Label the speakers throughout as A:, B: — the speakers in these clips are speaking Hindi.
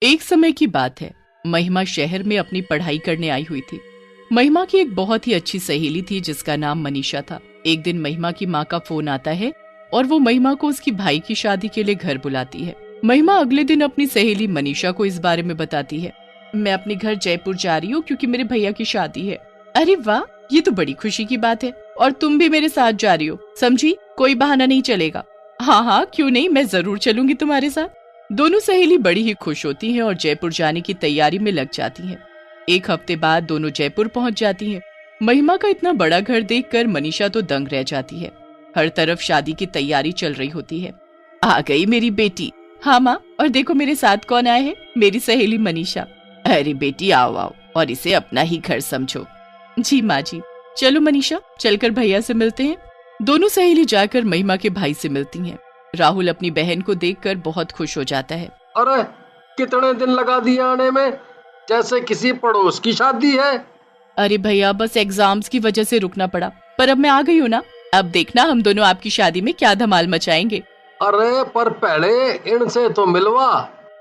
A: एक समय की बात है। महिमा शहर में अपनी पढ़ाई करने आई हुई थी। महिमा की एक बहुत ही अच्छी सहेली थी जिसका नाम मनीषा था। एक दिन महिमा की माँ का फोन आता है और वो महिमा को उसकी भाई की शादी के लिए घर बुलाती है। महिमा अगले दिन अपनी सहेली मनीषा को इस बारे में बताती है। मैं अपने घर जयपुर जा रही हूँ क्योंकि मेरे भैया की शादी है। अरे वाह, ये तो बड़ी खुशी की बात है। और तुम भी मेरे साथ जा रही हो, समझी? कोई बहाना नहीं चलेगा। हाँ हाँ, क्यों नहीं, मैं जरूर चलूंगी तुम्हारे साथ। दोनों सहेली बड़ी ही खुश होती हैं और जयपुर जाने की तैयारी में लग जाती हैं। एक हफ्ते बाद दोनों जयपुर पहुंच जाती हैं। महिमा का इतना बड़ा घर देखकर मनीषा तो दंग रह जाती है। हर तरफ शादी की तैयारी चल रही होती है। आ गई मेरी बेटी। हाँ माँ, और देखो मेरे साथ कौन आए हैं, मेरी सहेली मनीषा। अरे बेटी, आओ आओ और इसे अपना ही घर समझो। जी माँ जी। चलो मनीषा, चलकर भैया से मिलते हैं। दोनों सहेली जाकर महिमा के भाई से मिलती हैं। राहुल अपनी बहन को देखकर बहुत खुश हो जाता है।
B: अरे कितने दिन लगा दिए आने में, जैसे किसी पड़ोस की शादी है।
A: अरे भैया, बस एग्जाम्स की वजह से रुकना पड़ा, पर अब मैं आ गई हूँ ना। अब देखना हम दोनों आपकी शादी में क्या धमाल मचाएंगे।
B: अरे पर पहले इनसे तो मिलवा।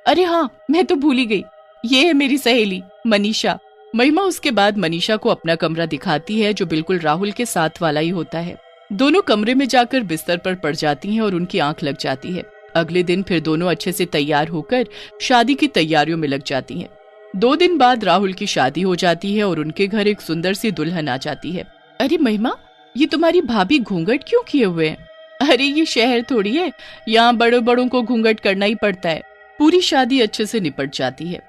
A: अरे हाँ, मैं तो भूल ही गई। ये है मेरी सहेली मनीषा। महिमा उसके बाद मनीषा को अपना कमरा दिखाती है जो बिल्कुल राहुल के साथ वाला ही होता है। दोनों कमरे में जाकर बिस्तर पर पड़ जाती हैं और उनकी आंख लग जाती है। अगले दिन फिर दोनों अच्छे से तैयार होकर शादी की तैयारियों में लग जाती हैं। 2 दिन बाद राहुल की शादी हो जाती है और उनके घर एक सुंदर सी दुल्हन आ जाती है। अरे महिमा, ये तुम्हारी भाभी घूंघट क्यों किए हुए हैं? अरे ये शहर थोड़ी है, यहाँ बड़ों बड़ों को घूंघट करना ही पड़ता है। पूरी शादी अच्छे से निपट जाती है।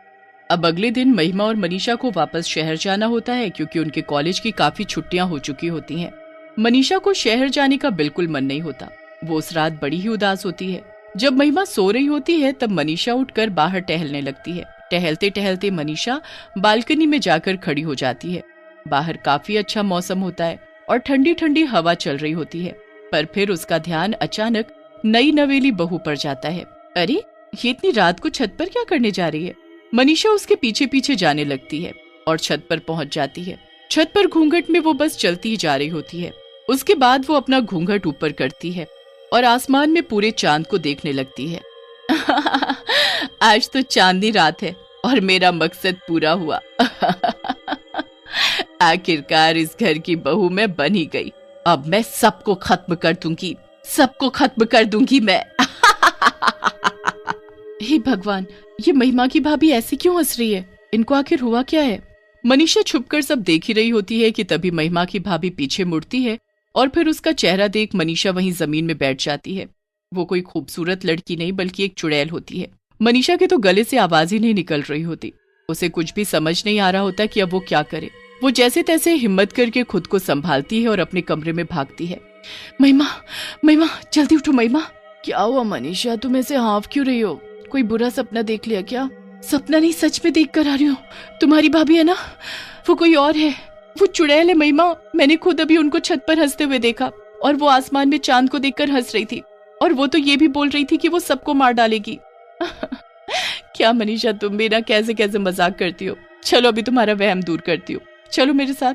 A: अब अगले दिन महिमा और मनीषा को वापस शहर जाना होता है क्योंकि उनके कॉलेज की काफी छुट्टियां हो चुकी होती हैं। मनीषा को शहर जाने का बिल्कुल मन नहीं होता। वो उस रात बड़ी ही उदास होती है। जब महिमा सो रही होती है तब मनीषा उठकर बाहर टहलने लगती है। टहलते टहलते मनीषा बालकनी में जाकर खड़ी हो जाती है। बाहर काफी अच्छा मौसम होता है और ठंडी ठंडी हवा चल रही होती है। पर फिर उसका ध्यान अचानक नई नवेली बहू पर जाता है। अरे, ये इतनी रात को छत पर क्या करने जा रही है? मनीषा उसके पीछे पीछे जाने लगती है और छत पर पहुंच जाती है। छत पर घूंघट में वो बस चलती ही जा रही होती है। उसके बाद वो अपना घूंघट ऊपर करती है और आसमान में पूरे चांद को देखने लगती है। आज तो चांदनी रात है और मेरा मकसद पूरा हुआ। आखिरकार इस घर की बहू मैं बन ही गई। अब मैं सबको खत्म कर दूंगी, सबको खत्म कर दूंगी मैं। हे भगवान, ये महिमा की भाभी ऐसी क्यों हंस रही है? इनको आखिर हुआ क्या है? मनीषा छुपकर सब देख ही रही होती है कि तभी महिमा की भाभी पीछे मुड़ती है और फिर उसका चेहरा देख मनीषा वहीं जमीन में बैठ जाती है। वो कोई खूबसूरत लड़की नहीं बल्कि एक चुड़ैल होती है। मनीषा के तो गले से आवाज ही नहीं निकल रही होती। उसे कुछ भी समझ नहीं आ रहा होता कि अब वो क्या करे। वो जैसे तैसे हिम्मत करके खुद को संभालती है और अपने कमरे में भागती है। महिमा, महिमा, जल्दी उठो महिमा। क्या हुआ मनीषा, तुम ऐसे हाँफ क्यों रही हो? कोई बुरा सपना देख लिया क्या? सपना नहीं, सच में देख कर आ रही हूँ। तुम्हारी भाभी है ना, वो कोई और है। वो चुड़ैल है महिमा। मैंने खुद अभी उनको छत पर हंसते हुए देखा और वो आसमान में चांद को देखकर हंस रही थी और वो तो ये भी बोल रही थी कि वो सबको मार डालेगी। क्या मनीषा, तुम भी ना कैसे कैसे मजाक करती हो। चलो अभी तुम्हारा वहम दूर करती हो, चलो मेरे साथ।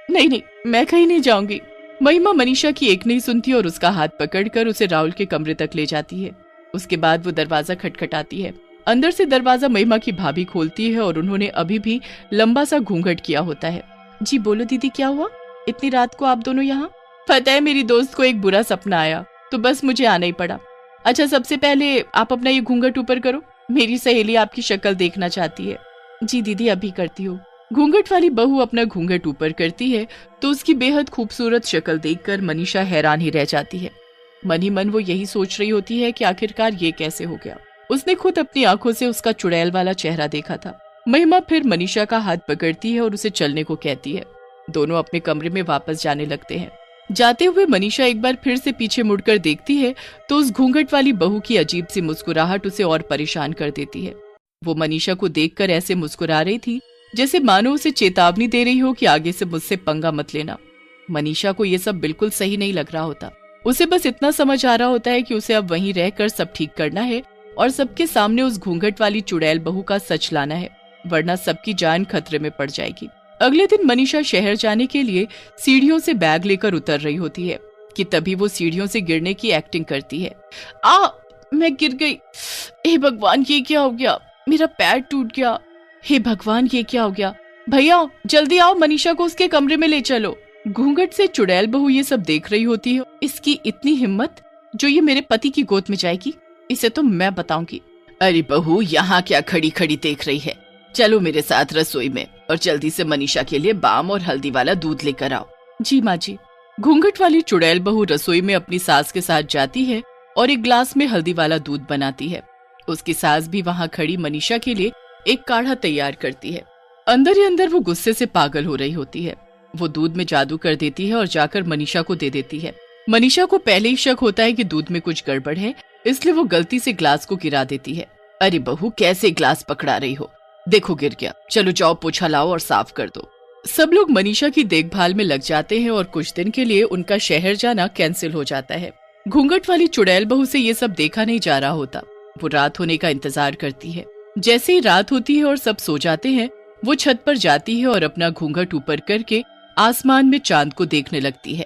A: नहीं नहीं, मैं कहीं नहीं जाऊंगी। महिमा मनीषा की एक नहीं सुनती और उसका हाथ पकड़कर उसे राहुल के कमरे तक ले जाती है। उसके बाद वो दरवाजा खटखटाती है। अंदर से दरवाजा महिमा की भाभी खोलती है और उन्होंने अभी भी लंबा सा घूंघट किया होता है। जी बोलो दीदी, क्या हुआ? इतनी रात को आप दोनों यहाँ? पता है, मेरी दोस्त को एक बुरा सपना आया तो बस मुझे आना ही पड़ा। अच्छा, सबसे पहले आप अपना ये घूंघट ऊपर करो, मेरी सहेली आपकी शक्ल देखना चाहती है। जी दीदी, अभी करती हूँ। घूंघट वाली बहू अपना घूंघट ऊपर करती है तो उसकी बेहद खूबसूरत शक्ल देखकर मनीषा हैरान ही रह जाती है। मन ही मन वो यही सोच रही होती है कि आखिरकार ये कैसे हो गया। उसने खुद अपनी आंखों से उसका चुड़ैल वाला चेहरा देखा था। महिमा फिर मनीषा का हाथ पकड़ती है और उसे चलने को कहती है। दोनों अपने कमरे में वापस जाने लगते हैं। जाते हुए मनीषा एक बार फिर से पीछे मुड़कर देखती है तो उस घूंघट वाली बहू की अजीब सी मुस्कुराहट उसे और परेशान कर देती है। वो मनीषा को देखकर ऐसे मुस्कुरा रही थी जैसे मानो उसे चेतावनी दे रही हो कि आगे से मुझसे पंगा मत लेना। मनीषा को ये सब बिल्कुल सही नहीं लग रहा होता। उसे बस इतना समझ आ रहा होता है कि उसे अब वहीं रहकर सब ठीक करना है और सबके सामने उस घूंघट वाली चुड़ैल बहू का सच लाना है, वरना सबकी जान खतरे में पड़ जाएगी। अगले दिन मनीषा शहर जाने के लिए सीढ़ियों से बैग लेकर उतर रही होती है कि तभी वो सीढ़ियों से गिरने की एक्टिंग करती है। मैं गिर गई। हे भगवान, ये क्या हो गया? मेरा पैर टूट गया। हे भगवान, ये क्या हो गया? भैया जल्दी आओ, मनीषा को उसके कमरे में ले चलो। घूंघट से चुड़ैल बहू ये सब देख रही होती है। इसकी इतनी हिम्मत जो ये मेरे पति की गोद में जाएगी, इसे तो मैं बताऊंगी। अरे बहू, यहाँ क्या खड़ी खड़ी देख रही है? चलो मेरे साथ रसोई में और जल्दी से मनीषा के लिए बाम और हल्दी वाला दूध लेकर आओ। जी माँ जी। घूंघट वाली चुड़ैल बहू रसोई में अपनी सास के साथ जाती है और एक ग्लास में हल्दी वाला दूध बनाती है। उसकी सास भी वहाँ खड़ी मनीषा के लिए एक काढ़ा तैयार करती है। अंदर ही अंदर वो गुस्से से पागल हो रही होती है। वो दूध में जादू कर देती है और जाकर मनीषा को दे देती है। मनीषा को पहले ही शक होता है कि दूध में कुछ गड़बड़ है, इसलिए वो गलती से ग्लास को गिरा देती है। अरे बहू, कैसे ग्लास पकड़ा रही हो? देखो गिर गया। चलो जाओ, पोछा लाओ और साफ कर दो। सब लोग मनीषा की देखभाल में लग जाते हैं और कुछ दिन के लिए उनका शहर जाना कैंसिल हो जाता है। घूंघट वाली चुड़ैल बहू से ये सब देखा नहीं जा रहा होता। वो रात होने का इंतजार करती है। जैसे ही रात होती है और सब सो जाते हैं, वो छत पर जाती है और अपना घूंघट ऊपर करके आसमान में चांद को देखने लगती है।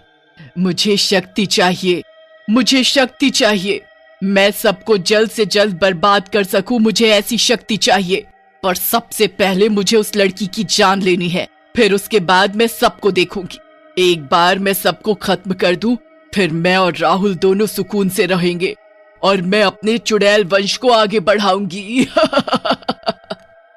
A: मुझे शक्ति चाहिए, मुझे शक्ति चाहिए। मैं सबको जल्द से जल्द बर्बाद कर सकूं, मुझे ऐसी शक्ति चाहिए। पर सबसे पहले मुझे उस लड़की की जान लेनी है, फिर उसके बाद मैं सबको देखूंगी। एक बार मैं सबको खत्म कर दूं, फिर मैं और राहुल दोनों सुकून से रहेंगे और मैं अपने चुड़ैल वंश को आगे बढ़ाऊंगी।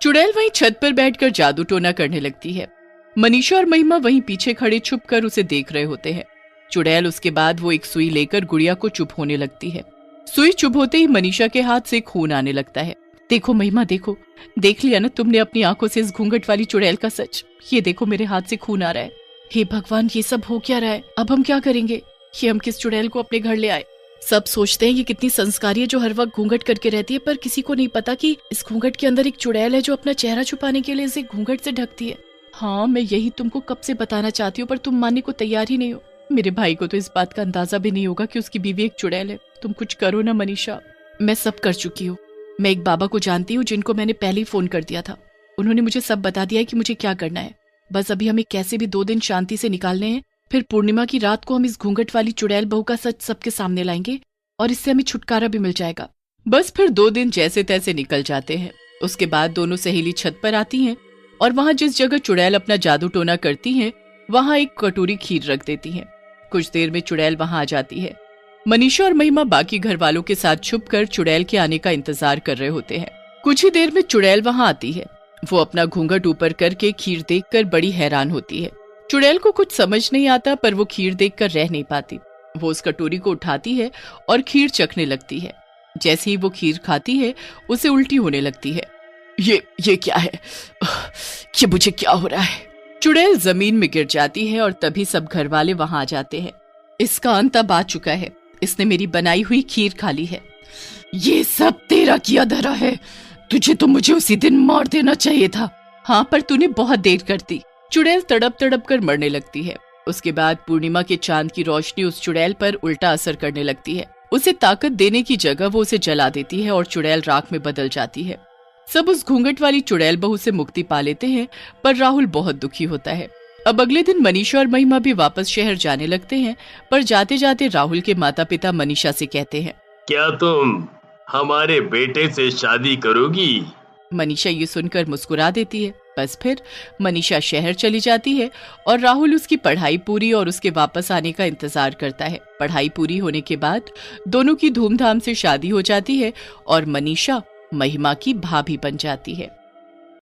A: चुड़ैल वहीं छत पर बैठकर जादू टोना करने लगती है। मनीषा और महिमा वहीं पीछे खड़े छुपकर उसे देख रहे होते हैं। चुड़ैल उसके बाद वो एक सुई लेकर गुड़िया को चुप होने लगती है। सुई चुप होते ही मनीषा के हाथ से खून आने लगता है। देखो महिमा, देखो, देख लिया ना तुमने अपनी आंखों से इस घूंघट वाली चुड़ैल का सच? ये देखो मेरे हाथ से खून आ रहा है। हे भगवान, ये सब हो क्या रहा है? अब हम क्या करेंगे? ये हम किस चुड़ैल को अपने घर ले आए? सब सोचते हैं ये कितनी संस्कारी है जो हर वक्त घूंघट करके रहती है, पर किसी को नहीं पता कि इस घूंघट के अंदर एक चुड़ैल है जो अपना चेहरा छुपाने के लिए इसे घूंघट से ढकती है। हाँ, मैं यही तुमको कब से बताना चाहती हूँ, पर तुम मानने को तैयार ही नहीं हो। मेरे भाई को तो इस बात का अंदाजा भी नहीं होगा कि उसकी बीवी एक चुड़ैल है। तुम कुछ करो ना मनीषा। मैं सब कर चुकी हूँ। मैं एक बाबा को जानती हूँ जिनको मैंने पहले ही फोन कर दिया था। उन्होंने मुझे सब बता दिया है कि मुझे क्या करना है। बस अभी हमें कैसे भी 2 दिन शांति से निकालने हैं, फिर पूर्णिमा की रात को हम इस घूंघट वाली चुड़ैल बहू का सच सबके सामने लाएंगे और इससे हमें छुटकारा भी मिल जाएगा। बस फिर 2 दिन जैसे तैसे निकल जाते हैं। उसके बाद दोनों सहेली छत पर आती हैं और वहां जिस जगह चुड़ैल अपना जादू टोना करती हैं, वहां एक कटोरी खीर रख देती हैं। कुछ देर में चुड़ैल वहां आ जाती है। मनीषा और महिमा बाकी घर वालों के साथ छुपकर चुड़ैल के आने का इंतजार कर रहे होते हैं। कुछ ही देर में चुड़ैल वहां आती है। वो अपना घूंघट ऊपर करके खीर देखकर बड़ी हैरान होती है। चुड़ैल को कुछ समझ नहीं आता, पर वो खीर देखकर रह नहीं पाती। वो उस कटोरी को उठाती है और खीर चखने लगती है। जैसे ही वो खीर खाती है, उसे उल्टी होने लगती है। ये क्या है? ये मुझे क्या हो रहा है? चुड़ैल जमीन में गिर जाती है और तभी सब घर वाले वहां आ जाते हैं। इसका अंत अब आ चुका है। इसने मेरी बनाई हुई खीर खा ली है। ये सब तेरा किया धरा है। तुझे तो मुझे उसी दिन मार देना चाहिए था। हाँ, पर तूने बहुत देर कर दी। चुड़ैल तड़प तड़प कर मरने लगती है। उसके बाद पूर्णिमा के चांद की रोशनी उस चुड़ैल पर उल्टा असर करने लगती है। उसे ताकत देने की जगह वो उसे जला देती है और चुड़ैल राख में बदल जाती है। सब उस घूंघट वाली चुड़ैल बहू से मुक्ति पा लेते हैं, पर राहुल बहुत दुखी होता है। अब अगले दिन मनीषा और महिमा भी वापस शहर जाने लगते हैं, पर जाते जाते राहुल के माता पिता मनीषा से कहते हैं,
C: क्या तुम हमारे बेटे से शादी करोगी?
A: मनीषा ये सुनकर मुस्कुरा देती है। बस फिर मनीषा शहर चली जाती है और राहुल उसकी पढ़ाई पूरी और उसके वापस आने का इंतजार करता है। पढ़ाई पूरी होने के बाद दोनों की धूमधाम से शादी हो जाती है और मनीषा महिमा की भाभी बन जाती है।